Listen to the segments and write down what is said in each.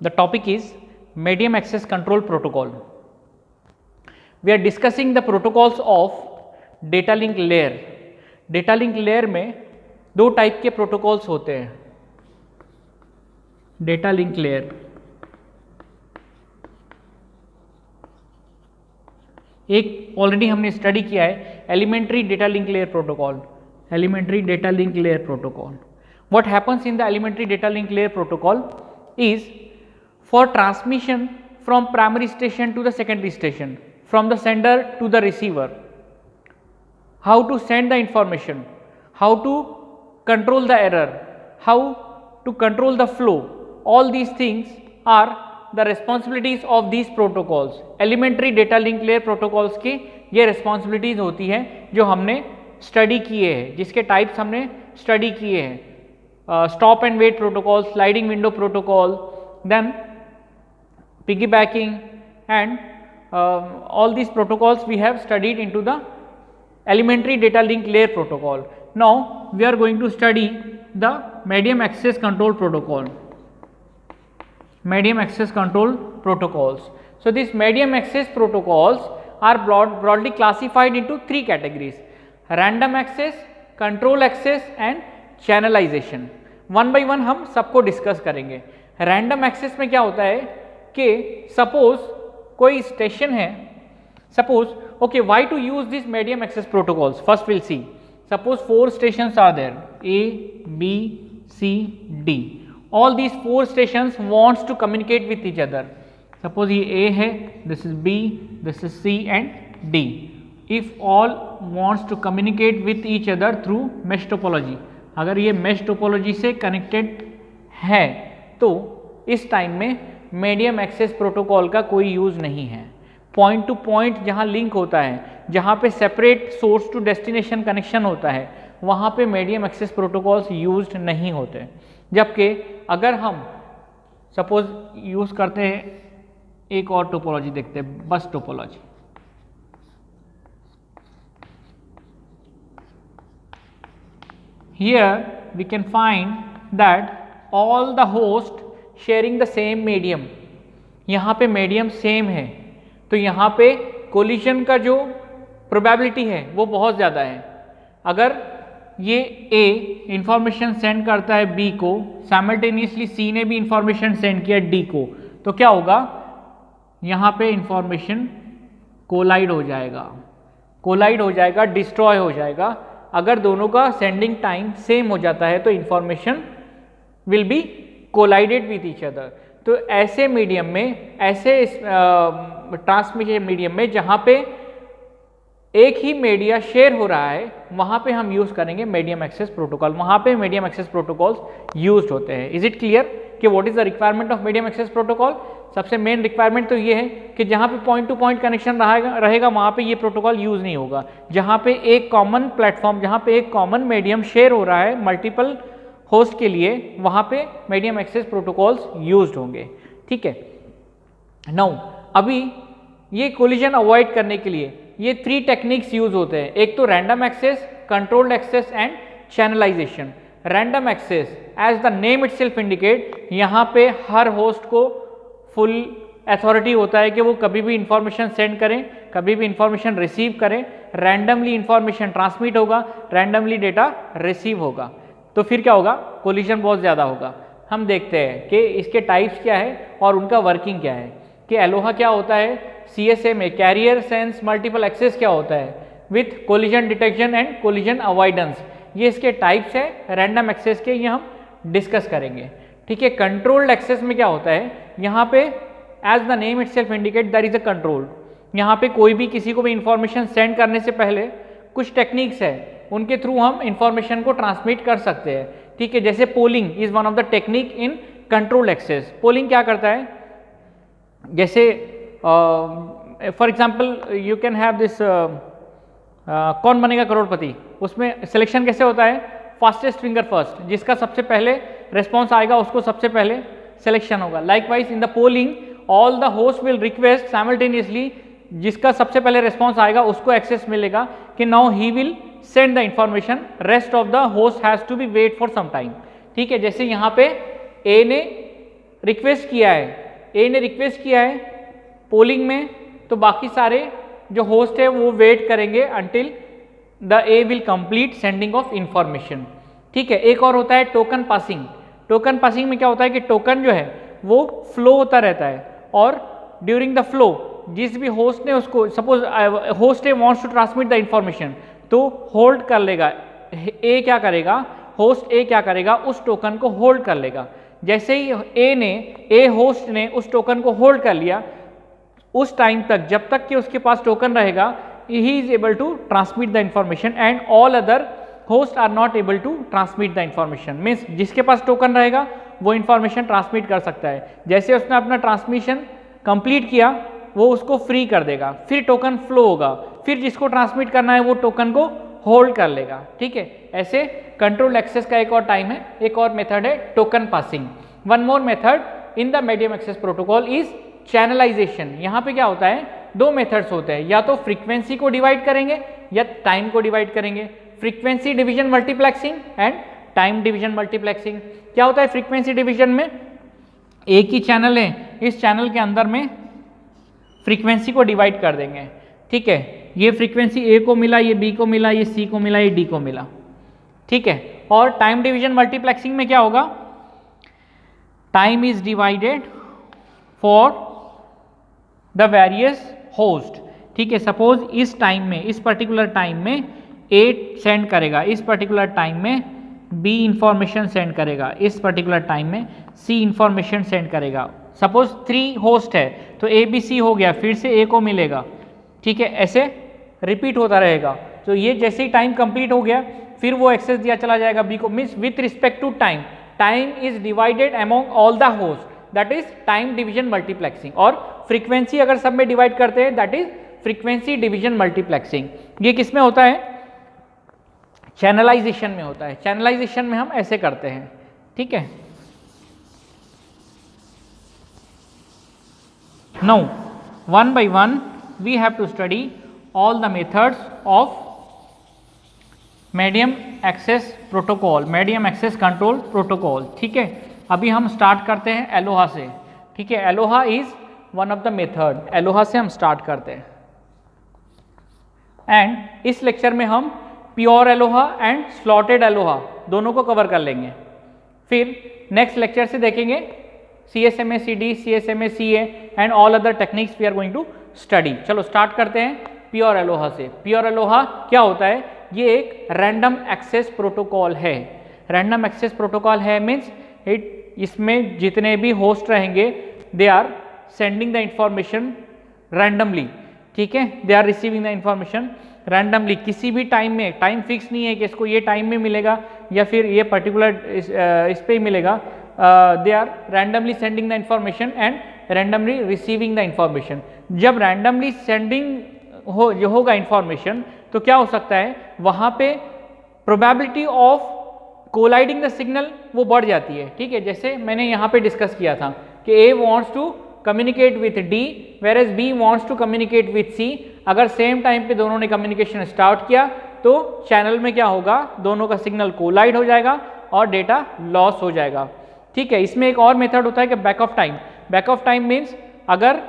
The topic is medium access control protocol. We are discussing the protocols of data link layer. Data link layer में दो type के protocols होते हैं. Data link layer, एक already हमने study किया है, elementary data link layer protocol. Elementary data link layer protocol. What happens in the elementary data link layer protocol is for transmission from primary station to the secondary station, from the sender to the receiver, how to send the information, how to control the error, how to control the flow, all these things are the responsibilities of these protocols. Elementary data link layer protocols की ये responsibilities होती हैं जो हमने study किए हैं, जिसके types हमने स्टडी किए हैं. Stop and wait protocol, sliding window protocol, then piggybacking, and all these protocols we have studied into the elementary data link layer protocol. Now we are going to study the medium access control protocol. Medium access control protocols. So these medium access protocols are broadly classified into three categories: random access, control access and channelisation. One by one हम सबको discuss करेंगे. Random access में क्या होता है कि suppose कोई station है, suppose okay why to use this medium access protocols. First will see, suppose 4 stations are there, A B C D. All these 4 stations wants to communicate with each other. Suppose ये A है, this is B, this is C and D. If all wants to communicate with each other through mesh topology, अगर ये mesh topology से connected है तो इस time में medium access protocol का कोई यूज़ नहीं है. पॉइंट टू पॉइंट जहाँ लिंक होता है, जहाँ पे separate source to destination connection होता है, वहाँ पे मीडियम एक्सेस प्रोटोकॉल्स यूज्ड नहीं होते. जबकि अगर हम सपोज यूज़ करते हैं, एक और टोपोलॉजी देखते हैं, बस topology. Here we can find that all the host sharing the same medium. यहाँ पे मीडियम सेम है तो यहाँ पे कोलिजन का जो प्रोबेबिलिटी है वो बहुत ज़्यादा है. अगर ये A इंफॉर्मेशन सेंड करता है B को, साइमल्टेनियसली C ने भी इंफॉर्मेशन सेंड किया D को, तो क्या होगा, यहाँ पे इंफॉर्मेशन कोलाइड हो जाएगा, डिस्ट्रॉय हो जाएगा. अगर दोनों का सेंडिंग टाइम सेम हो जाता है तो information will be collided with each other. तो ऐसे मीडियम में, ऐसे ट्रांसमिशन मीडियम में जहाँ पे एक ही मीडिया शेयर हो रहा है, वहाँ पे हम यूज़ करेंगे मीडियम एक्सेस प्रोटोकॉल. वहाँ पे मीडियम एक्सेस प्रोटोकॉल्स यूज्ड होते हैं. इज इट क्लियर कि what is the requirement of medium access protocol? सबसे मेन रिक्वायरमेंट तो ये है कि जहाँ पे पॉइंट टू पॉइंट कनेक्शन रहेगा वहाँ पे ये प्रोटोकॉल यूज़ नहीं होगा. जहाँ पे एक कॉमन प्लेटफॉर्म, जहाँ पे एक कॉमन मीडियम शेयर हो रहा है मल्टीपल होस्ट के लिए, वहाँ पे मीडियम एक्सेस प्रोटोकॉल्स यूज्ड होंगे. ठीक है. नाउ अभी ये कोलिजन अवॉइड करने के लिए ये 3 टेक्निक्स यूज होते हैं. एक तो random access, controlled access and channelization. Random access as the name itself indicate, यहाँ पे हर होस्ट को फुल अथॉरिटी होता है कि वो कभी भी इंफॉर्मेशन सेंड करें, कभी भी इंफॉर्मेशन रिसीव करें. रैंडमली इंफॉर्मेशन ट्रांसमिट होगा, रैंडमली डेटा रिसीव होगा. तो फिर क्या होगा, कोलिजन बहुत ज़्यादा होगा. हम देखते हैं कि इसके टाइप्स क्या है और उनका वर्किंग क्या है. कि एलोहा क्या होता है, CSA में कैरियर सेंस मल्टीपल एक्सेस क्या होता है, with collision detection and collision avoidance. ये इसके टाइप्स है रैंडम एक्सेस के, ये हम डिस्कस करेंगे. ठीक है. कंट्रोल्ड एक्सेस में क्या होता है, यहाँ पे as the name itself indicate there is a control. यहाँ पे कोई भी किसी को भी इंफॉर्मेशन सेंड करने से पहले कुछ टेक्निक्स है, उनके थ्रू हम इंफॉर्मेशन को ट्रांसमिट कर सकते हैं. ठीक है. जैसे polling is one of the technique in control access. Polling क्या करता है, जैसे for example you can have this कौन बनेगा करोड़पति, उसमें सिलेक्शन कैसे होता है, फास्टेस्ट फिंगर फर्स्ट, जिसका सबसे पहले रिस्पॉन्स आएगा उसको सबसे पहले सिलेक्शन होगा. Likewise in the polling all the host will request simultaneously, जिसका सबसे पहले रिस्पॉन्स आएगा उसको एक्सेस मिलेगा कि now he will send the information, rest of the host has to be wait for some time. ठीक है. जैसे यहाँ पे ए ने रिक्वेस्ट किया है, ए ने रिक्वेस्ट किया है पोलिंग में, तो बाकी सारे जो होस्ट है वो वेट करेंगे until the A will complete sending of information. ठीक है, एक और होता है टोकन पासिंग। टोकन पासिंग में क्या होता है कि टोकन जो है वो फ्लो होता रहता है और ड्यूरिंग द फ्लो जिस भी होस्ट ने उसको, suppose host A wants to transmit the information, तो होल्ड कर लेगा ए, क्या करेगा होस्ट ए क्या करेगा उस टोकन को होल्ड कर लेगा। जैसे ही ए होस्ट ने उस टोकन को होल्ड कर लिया, उस टाइम तक जब तक कि उसके पास टोकन रहेगा he is able to transmit the information and all other host are not able to transmit the information. Means जिसके पास टोकन रहेगा वो इंफॉर्मेशन ट्रांसमिट कर सकता है। जैसे उसने अपना ट्रांसमिशन कंप्लीट किया वो उसको फ्री कर देगा, फिर टोकन फ्लो होगा, फिर जिसको ट्रांसमिट करना है वो टोकन को होल्ड कर लेगा। ठीक है, ऐसे कंट्रोल एक्सेस का एक और टाइम है, एक और मेथड है token passing. One more method in the medium access protocol is channelization. यहाँ पे क्या होता है, दो मेथड्स होते हैं, या तो फ्रीक्वेंसी को डिवाइड करेंगे या टाइम को डिवाइड करेंगे। Frequency division multiplexing and time division multiplexing. क्या होता है फ्रीक्वेंसी डिवीजन में, एक ही चैनल है, इस चैनल के अंदर में फ्रीक्वेंसी को डिवाइड कर देंगे। ठीक है, ये फ्रीक्वेंसी ए को मिला, ये बी को मिला, ये सी को मिला, ये डी को मिला। ठीक है, और टाइम डिवीजन मल्टीप्लेक्सिंग में क्या होगा, time is divided for the various host. ठीक है, सपोज इस टाइम में, इस पर्टिकुलर टाइम में ए सेंड करेगा, इस पर्टिकुलर टाइम में बी इंफॉर्मेशन सेंड करेगा, इस पर्टिकुलर टाइम में सी इंफॉर्मेशन सेंड करेगा। सपोज 3 होस्ट है तो ए बी सी हो गया, फिर से ए को मिलेगा। ठीक है, ऐसे रिपीट होता रहेगा। तो ये जैसे ही टाइम कंप्लीट हो गया फिर वो एक्सेस दिया चला जाएगा बी को। Means with respect to time, time is divided among all the host, that is time division multiplexing. और फ्रीक्वेंसी अगर सब में डिवाइड करते हैं that is frequency division multiplexing. ये किस में होता है, चैनलाइजेशन में होता है। चैनलाइजेशन में हम ऐसे करते हैं। ठीक है, now one by one we have to study all the methods of medium access protocol, medium access control protocol. ठीक है, अभी हम स्टार्ट करते हैं एलोहा से। ठीक है, Eloah is one of the method, Eloah से हम स्टार्ट करते हैं। एंड इस लेक्चर में हम pure Eloah and slotted Eloah दोनों को कवर कर लेंगे। फिर नेक्स्ट लेक्चर से देखेंगे CSMA CD, CSMA CA and all other techniques we are going to study. चलो स्टार्ट करते हैं प्योर एलोहा से। प्योर एलोहा क्या होता है, ये एक रैंडम एक्सेस प्रोटोकॉल है। रैंडम एक्सेस प्रोटोकॉल है मीन्स इसमें जितने भी होस्ट रहेंगे they are sending the information randomly. ठीक है, they are receiving the information randomly. किसी भी टाइम में, टाइम फिक्स नहीं है कि इसको ये टाइम में मिलेगा या फिर ये पर्टिकुलर इस पे ही मिलेगा। They are randomly sending the information and randomly receiving the information. जब रैंडमली सेंडिंग होगा इंफॉर्मेशन तो क्या हो सकता है, वहाँ पे probability of colliding the signal वो बढ़ जाती है। ठीक है, जैसे मैंने यहाँ पे डिस्कस किया था कि A wants to communicate with D whereas B wants to communicate with C. अगर सेम टाइम पे दोनों ने कम्युनिकेशन स्टार्ट किया तो चैनल में क्या होगा, दोनों का सिग्नल कोलाइड हो जाएगा और डेटा लॉस हो जाएगा। ठीक है, इसमें एक और मेथड होता है कि back of time. Back of time means अगर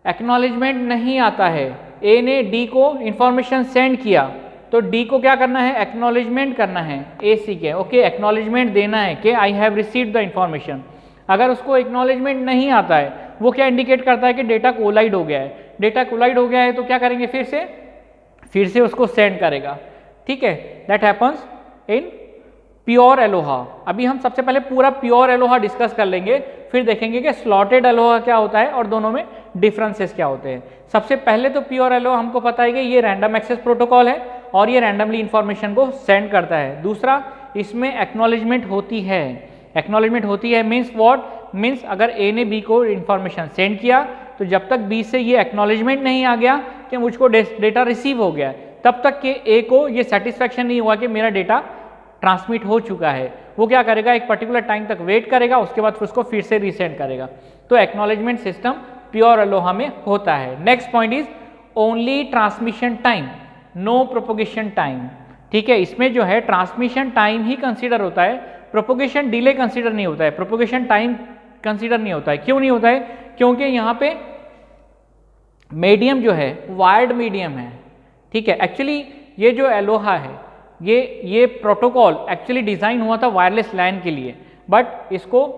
एक्नॉलेजमेंट नहीं आता है, ए ने डी को इंफॉर्मेशन सेंड किया तो डी को क्या करना है, एक्नॉलेजमेंट करना है ए सी के। ओके, एक्नॉलेजमेंट देना है कि I have received the information. अगर उसको एक्नॉलेजमेंट नहीं आता है वो क्या इंडिकेट करता है कि डेटा कोलाइड हो गया है। डेटा कोलाइड हो गया है तो क्या करेंगे, फिर से उसको सेंड करेगा। ठीक है, that happens in pure Eloah. अभी हम सबसे पहले पूरा प्योर एलोहा डिस्कस कर लेंगे, फिर देखेंगे कि स्लॉटेड एलोहा क्या होता है और दोनों में डिफरेंसेस क्या होते हैं। सबसे पहले तो प्योर एलोहा हमको पता है कि ये रैंडम एक्सेस प्रोटोकॉल है और ये रैंडमली इंफॉर्मेशन को सेंड करता है। दूसरा, इसमें एक्नॉलेजमेंट होती है। एक्नॉलेजमेंट होती है मीन्स व्हाट, मीन्स अगर ए ने बी को इंफॉर्मेशन सेंड किया तो जब तक बी से ये एक्नॉलेजमेंट नहीं आ गया कि मुझको डेटा रिसीव हो गया, तब तक कि ए को ये सेटिस्फैक्शन नहीं हुआ कि मेरा डेटा ट्रांसमिट हो चुका है। वो क्या करेगा, एक पर्टिकुलर टाइम तक वेट करेगा, उसके बाद उसको फिर से रीसेंड करेगा। तो एक्नॉलेजमेंट सिस्टम प्योर एलोहा में होता है। Next point is only transmission time, no propagation time. ठीक है, इसमें जो है ट्रांसमिशन टाइम ही कंसीडर होता है, प्रोपोगेशन डिले कंसीडर नहीं होता है। प्रोपोगेशन टाइम कंसीडर नहीं होता है। क्यों नहीं होता है? क्योंकि यहाँ पे मीडियम जो है वायर्ड मीडियम है, ठीक है। एक्चुअली ये जो एलोहा है ये प्रोटोकॉल एक्चुअली डिज़ाइन हुआ था वायरलेस लैन के लिए, बट इसको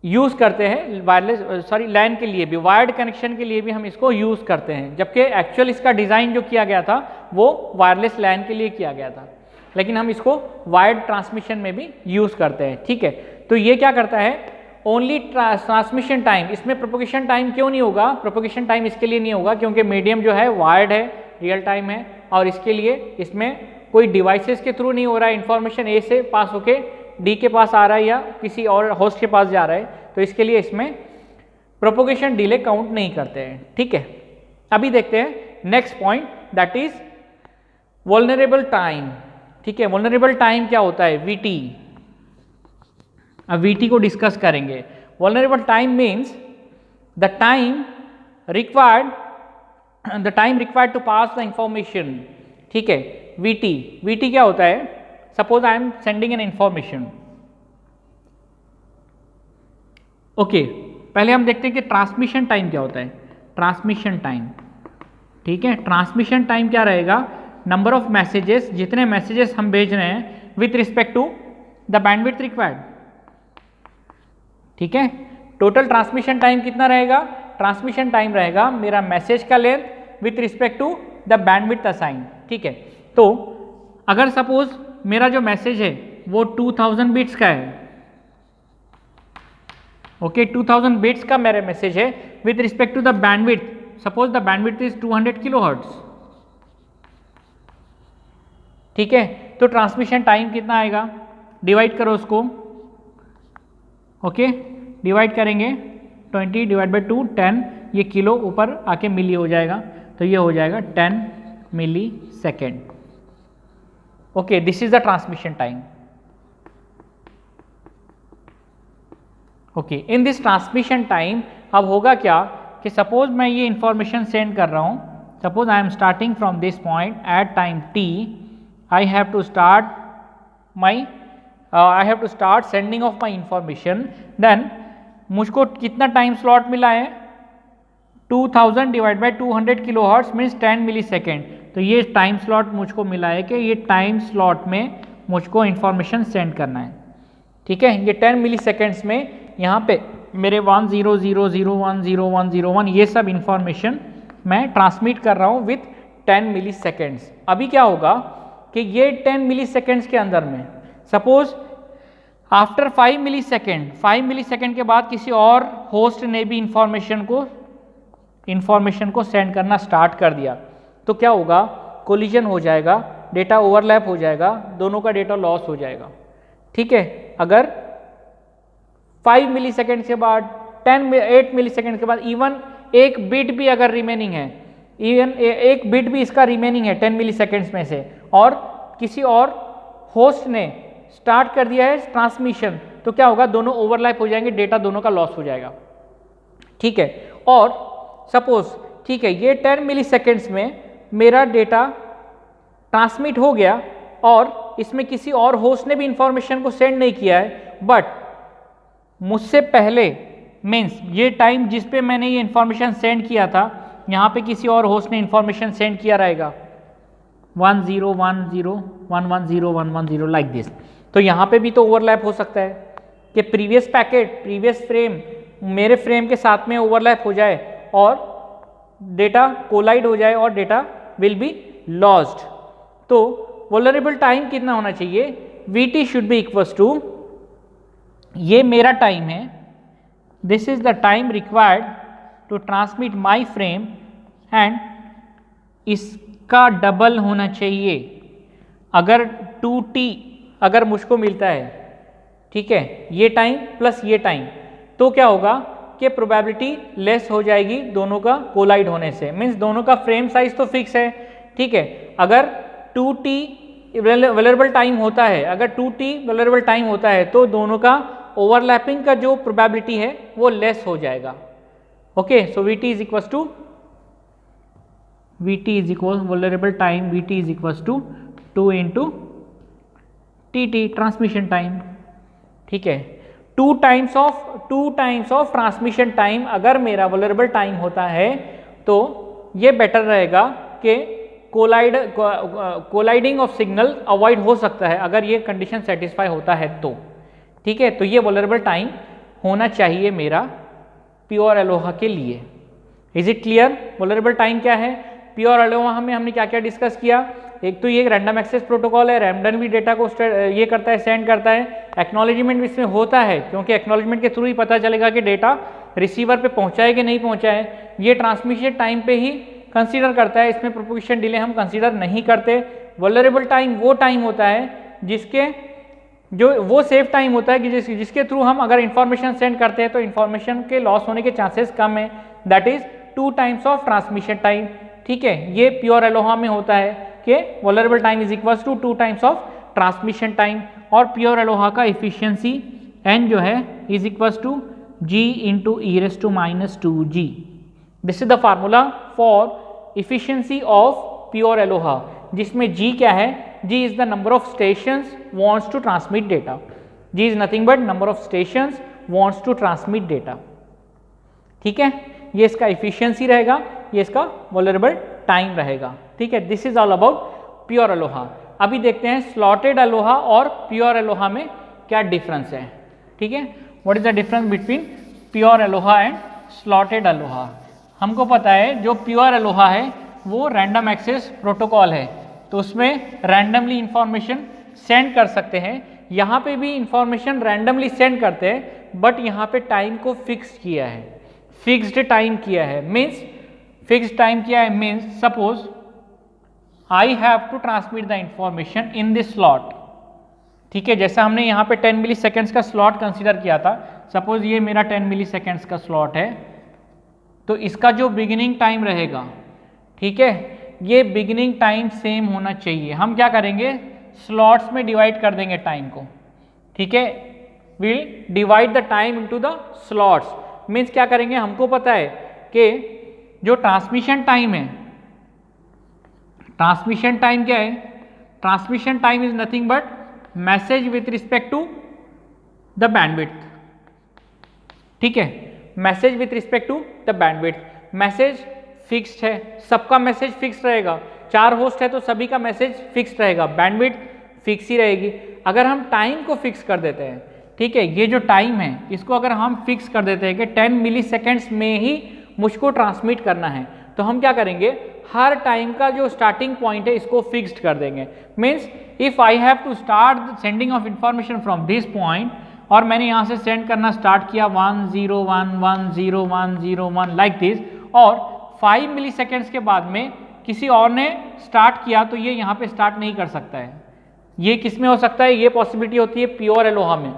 यूज़ करते हैं वायरलेस लैन के लिए भी, वायर्ड कनेक्शन के लिए भी हम इसको यूज़ करते हैं, जबकि एक्चुअल इसका डिज़ाइन जो किया गया था वो वायरलेस लैन के लिए किया गया था, लेकिन हम इसको वायर्ड ट्रांसमिशन में भी यूज़ करते हैं, ठीक है। तो ये क्या करता है, ओनली ट्रांसमिशन टाइम, इसमें प्रोपोगेशन टाइम क्यों नहीं होगा? प्रोपोगेशन टाइम इसके लिए नहीं होगा क्योंकि मीडियम जो है वायर्ड है, रियल टाइम है, और इसके लिए इसमें कोई डिवाइसेस के थ्रू नहीं हो रहा है, इंफॉर्मेशन ए से पास होके डी के पास आ रहा है या किसी और होस्ट के पास जा रहा है, तो इसके लिए इसमें प्रोपोगेशन डिले काउंट नहीं करते हैं, ठीक है। अभी देखते हैं next point, that is vulnerable time, ठीक है। वल्नरेबल टाइम क्या होता है? वीटी। अब वीटी को डिस्कस करेंगे। Vulnerable time means the time required to pass the information, ठीक है। वीटी क्या होता है? Suppose I am sending an information, okay. पहले हम देखते हैं कि ट्रांसमिशन टाइम क्या होता है। ट्रांसमिशन टाइम, ठीक है। ट्रांसमिशन टाइम क्या रहेगा? नंबर ऑफ मैसेजेस, जितने मैसेजेस हम भेज रहे हैं with respect to the bandwidth required, ठीक है। टोटल ट्रांसमिशन टाइम कितना रहेगा? ट्रांसमिशन टाइम रहेगा मेरा मैसेज का length with respect to the bandwidth assign, ठीक है। तो अगर सपोज मेरा जो मैसेज है वो 2000 बिट्स का है, ओके, 2000 बिट्स का मेरा मैसेज है with respect to the bandwidth, suppose the bandwidth is 200 kilohertz, ठीक है। तो ट्रांसमिशन टाइम कितना आएगा? डिवाइड करो उसको, ओके, डिवाइड करेंगे 20 डिवाइड बाई 2 10, ये किलो ऊपर आके मिली हो जाएगा, तो ये हो जाएगा 10 millisecond, okay. This is the transmission time, okay. In this transmission time अब होगा क्या कि सपोज मैं ये इंफॉर्मेशन सेंड कर रहा हूँ, suppose I am starting from this point at time t, I have to start sending of my information, then मुझको कितना टाइम स्लॉट मिला है? 2000 divide by 200 kilohertz means 10 millisecond. तो ये टाइम स्लॉट मुझको मिला है कि ये टाइम स्लॉट में मुझको इंफॉर्मेशन सेंड करना है, ठीक है। ये 10 मिली सेकेंड्स में यहाँ पे मेरे 1000101001 ये सब इंफॉर्मेशन मैं ट्रांसमिट कर रहा हूँ विथ 10 मिली सेकेंड्स। अभी क्या होगा कि ये 10 मिली सेकेंड्स के अंदर में सपोज आफ्टर 5 मिली सेकेंड के बाद किसी और होस्ट ने भी इंफॉर्मेशन को सेंड करना स्टार्ट कर दिया, तो क्या होगा? कोलिजन हो जाएगा, डेटा ओवरलैप हो जाएगा, दोनों का डेटा लॉस हो जाएगा, ठीक है। अगर 5 मिली सेकेंड के बाद 8 मिली सेकेंड के बाद इवन एक बिट भी अगर रिमेनिंग है, इवन एक बिट भी इसका रिमेनिंग है 10 मिली सेकेंड्स में से, और किसी और होस्ट ने स्टार्ट कर दिया है ट्रांसमिशन, तो क्या होगा? दोनों ओवरलैप हो जाएंगे, डेटा दोनों का लॉस हो जाएगा, ठीक है। और सपोज, ठीक है, ये 10 मिली सेकेंड्स में मेरा डेटा ट्रांसमिट हो गया और इसमें किसी और होस्ट ने भी इंफॉर्मेशन को सेंड नहीं किया है, बट मुझसे पहले मीन्स ये टाइम जिस पे मैंने ये इंफॉर्मेशन सेंड किया था, यहाँ पे किसी और होस्ट ने इंफॉर्मेशन सेंड किया रहेगा 1010110110 लाइक दिस। तो यहाँ पे भी तो ओवरलैप हो सकता है कि प्रीवियस फ्रेम मेरे फ्रेम के साथ में ओवरलैप हो जाए और डेटा कोलाइड हो जाए और डेटा विल बी लॉस्ड। तो वल्नरेबल टाइम कितना होना चाहिए? Vt should be equals to, ये मेरा टाइम है, this is the time required to transmit my frame, and इसका डबल होना चाहिए अगर 2t अगर मुझको मिलता है, ठीक है, ये टाइम प्लस ये टाइम, तो क्या होगा कि प्रोबेबिलिटी लेस हो जाएगी दोनों का कोलाइड होने से, मीन्स दोनों का फ्रेम साइज तो फिक्स है, ठीक है। अगर 2t वल्नरेबल टाइम होता है, अगर 2t वल्नरेबल टाइम होता है तो दोनों का ओवरलैपिंग का जो प्रोबेबिलिटी है वो लेस हो जाएगा, okay. So Vt is equals to vulnerable time, Vt is equals to 2 into T transmission time, ठीक है। Two times of transmission time अगर मेरा वल्नरेबल टाइम होता है तो ये बेटर रहेगा कि कोलाइडिंग ऑफ सिग्नल अवॉइड हो सकता है अगर ये कंडीशन सेटिस्फाई होता है तो, ठीक है। तो ये वल्नरेबल टाइम होना चाहिए मेरा प्योर अलोहा के लिए। Is it clear? Vulnerable time क्या है प्योर अलोहा में? हमने क्या क्या डिस्कस किया? एक तो ये रैंडम एक्सेस प्रोटोकॉल है, रैंडमली डेटा को ये करता है, सेंड करता है। एक्नॉलेजमेंट भी इसमें होता है क्योंकि एक्नॉलेजमेंट के थ्रू ही पता चलेगा कि डेटा रिसीवर पे पहुंचा है कि नहीं पहुंचा है। ये ट्रांसमिशन टाइम पे ही कंसीडर करता है, इसमें प्रोपगेशन डिले हम कंसीडर नहीं करते। वल्नरेबल टाइम वो टाइम होता है जिसके जो वो सेफ टाइम होता है कि जिसके थ्रू हम अगर इंफॉर्मेशन सेंड करते हैं तो इंफॉर्मेशन के लॉस होने के चांसेस कम है, that is 2 times of transmission time, ठीक है। ये प्योर अलोहा में होता है कि vulnerable time is equals to 2 times of transmission time. और प्योर अलोहा का इफिशियंसी n जो है is equals to g into e⁻²g। This is the formula for efficiency of pure ALOHA, जिसमें g क्या है? g is the number of stations wants to transmit data. g is nothing but number of stations wants to transmit data, ठीक है। ये इसका efficiency रहेगा, ये इसका वल्नरेबल टाइम रहेगा, ठीक है। This is all about pure Aloha. अभी देखते हैं स्लॉटेड अलोहा और प्योर अलोहा में क्या डिफरेंस है, ठीक है। What is the difference between pure Aloha and slotted Aloha? हमको पता है जो प्योर अलोहा है वो रैंडम एक्सेस प्रोटोकॉल है, तो उसमें रैंडमली इंफॉर्मेशन सेंड कर सकते हैं। यहाँ पे भी इंफॉर्मेशन रैंडमली सेंड करते हैं बट यहाँ पे टाइम को फिक्स किया है, फिक्स्ड टाइम किया है। मीन्स फिक्स्ड टाइम किया है means suppose I have to transmit the information in this slot, ठीक है। जैसा हमने यहाँ पे 10 मिली सेकेंड्स का स्लॉट कंसीडर किया था, सपोज ये मेरा 10 मिली सेकेंड्स का स्लॉट है, तो इसका जो बिगिनिंग टाइम रहेगा, ठीक है, ये बिगिनिंग टाइम सेम होना चाहिए। हम क्या करेंगे? स्लॉट्स में डिवाइड कर देंगे टाइम को, ठीक है। Will divide the time into the slots. Means क्या करेंगे? हमको पता है कि जो ट्रांसमिशन टाइम है, ट्रांसमिशन टाइम क्या है? Transmission time is nothing but message with respect to the bandwidth, ठीक है। Message with respect to the bandwidth. Message fixed है, सबका मैसेज फिक्स रहेगा। 4 होस्ट है तो सभी का मैसेज फिक्स रहेगा, बैंडविड्थ फिक्स ही रहेगी। अगर हम टाइम को फिक्स कर देते हैं, ठीक है, ये जो टाइम है इसको अगर हम फिक्स कर देते हैं कि 10 मिली सेकेंड्स में ही मुझको ट्रांसमिट करना है, तो हम क्या करेंगे? हर टाइम का जो स्टार्टिंग पॉइंट है इसको फिक्स्ड कर देंगे। Means if I have to start sending of information from this point और मैंने यहाँ से सेंड करना स्टार्ट किया 101101001 लाइक दिस, और 5 मिली सेकेंड्स के बाद में किसी और ने स्टार्ट किया तो ये यहाँ पे स्टार्ट नहीं कर सकता है। ये किस में हो सकता है? ये पॉसिबिलिटी होती है प्योर अलोहा में।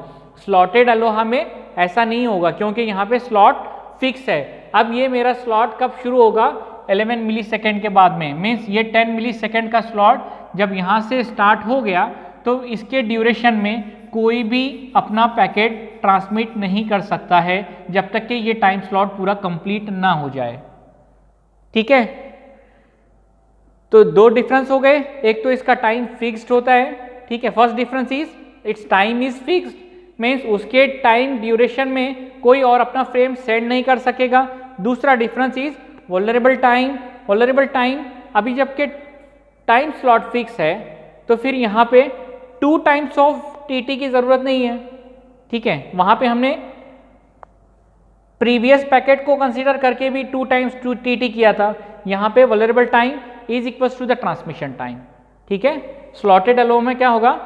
स्लॉटेड अलोहा में ऐसा नहीं होगा क्योंकि यहाँ पे स्लॉट फिक्स है। अब ये मेरा स्लॉट कब शुरू होगा? 11 मिली सेकेंड के बाद में। मीन्स ये 10 मिली सेकेंड का स्लॉट जब यहाँ से स्टार्ट हो गया तो इसके ड्यूरेशन में कोई भी अपना पैकेट ट्रांसमिट नहीं कर सकता है जब तक कि ये टाइम स्लॉट पूरा कंप्लीट ना हो जाए, ठीक है। तो 2 डिफरेंस हो गए, एक तो इसका टाइम फिक्स्ड होता है, ठीक है। First difference is it's time is fixed, means उसके टाइम ड्यूरेशन में कोई और अपना फ्रेम सेंड नहीं कर सकेगा। दूसरा difference is vulnerable time. Vulnerable time अभी जबकि टाइम स्लॉट फिक्स है तो फिर यहाँ पे 2 टाइम्स ऑफ टीटी की जरूरत नहीं है, ठीक है। वहां पे हमने प्रीवियस पैकेट को कंसीडर करके भी 2 टाइम्स टीटी किया था। यहाँ पे vulnerable time is equals to the transmission time, ठीक है। स्लॉटेड अलो में क्या होगा?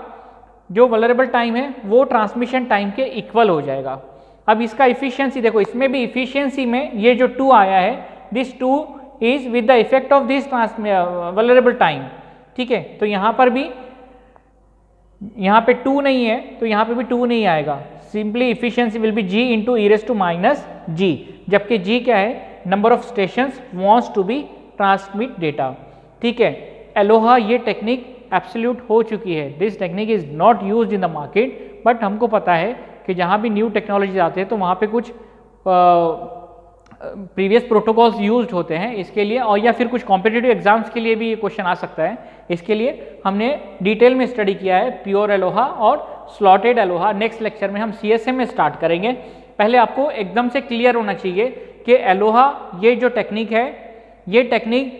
जो वल्नरेबल टाइम है वो ट्रांसमिशन टाइम के इक्वल हो जाएगा। अब इसका इफिशियंसी देखो, इसमें भी इफिशियंसी में ये जो 2 आया है, this 2 is with the effect of this vulnerable time, ठीक है। तो यहाँ पर भी यहाँ पे 2 नहीं है तो यहाँ पे भी 2 नहीं आएगा। Simply efficiency will be g into e⁻⁻g, जबकि g क्या है? Number of stations wants to be transmit data, ठीक है। अलोहा ये टेक्निक एब्सोल्यूट हो चुकी है। This technique is not used in the market, but हमको पता है कि जहाँ भी न्यू टेक्नोलॉजी आते हैं तो वहाँ पे कुछ प्रीवियस प्रोटोकॉल्स यूज्ड होते हैं इसके लिए, और या फिर कुछ कॉम्पिटिटिव एग्जाम्स के लिए भी ये क्वेश्चन आ सकता है। इसके लिए हमने डिटेल में स्टडी किया है प्योर अलोहा और स्लॉटेड अलोहा नेक्स्ट लेक्चर में हम CSM में स्टार्ट करेंगे। पहले आपको एकदम से क्लियर होना चाहिए कि अलोहा ये जो टेक्निक है, ये टेक्निक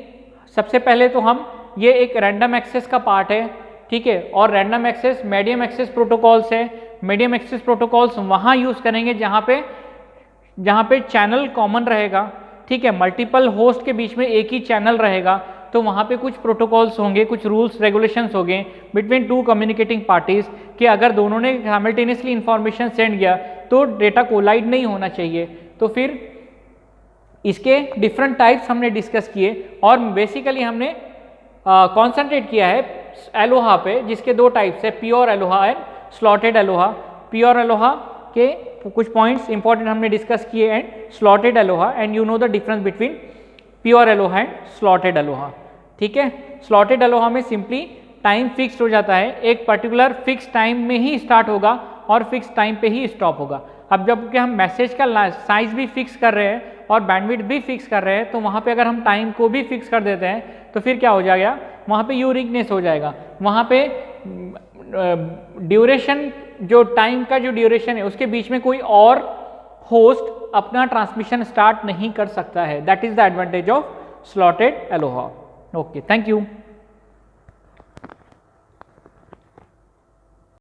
सबसे पहले तो हम ये एक रैंडम एक्सेस का पार्ट है, ठीक है, और random access medium access protocols है। मीडियम एक्सेस प्रोटोकॉल्स वहाँ यूज़ करेंगे जहाँ पे चैनल कॉमन रहेगा, ठीक है, मल्टीपल होस्ट के बीच में एक ही चैनल रहेगा, तो वहाँ पे कुछ प्रोटोकॉल्स होंगे, कुछ रूल्स रेगुलेशंस होंगे बिटवीन टू कम्युनिकेटिंग पार्टीज कि अगर दोनों ने साइमल्टेनियसली इंफॉर्मेशन सेंड किया तो डेटा कोलाइड नहीं होना चाहिए। तो फिर इसके डिफरेंट टाइप्स हमने डिस्कस किए और बेसिकली हमने कॉन्सेंट्रेट किया है अलोहा पे, जिसके दो टाइप्स है, pure Aloha and slotted Aloha. Pure Aloha के कुछ पॉइंट्स इंपॉर्टेंट हमने डिस्कस किए and slotted Aloha, and you know the difference between pure Aloha and slotted Aloha, ठीक है। स्लॉटेड अलोहा में सिंपली टाइम फिक्स्ड हो जाता है, एक पर्टिकुलर फिक्स टाइम में ही स्टार्ट होगा और फिक्स टाइम पे ही स्टॉप होगा। अब जबकि हम मैसेज का साइज भी फिक्स कर रहे हैं और बैंडविड्थ भी फिक्स कर रहे हैं, तो वहाँ पे अगर हम टाइम को भी फिक्स कर देते हैं तो फिर क्या हो जाएगा, वहाँ पे यूनिकनेस हो जाएगा। वहाँ पे ड्यूरेशन, जो टाइम का जो ड्यूरेशन है उसके बीच में कोई और होस्ट अपना ट्रांसमिशन स्टार्ट नहीं कर सकता है। That is the advantage of slotted Aloha. Okay, thank you.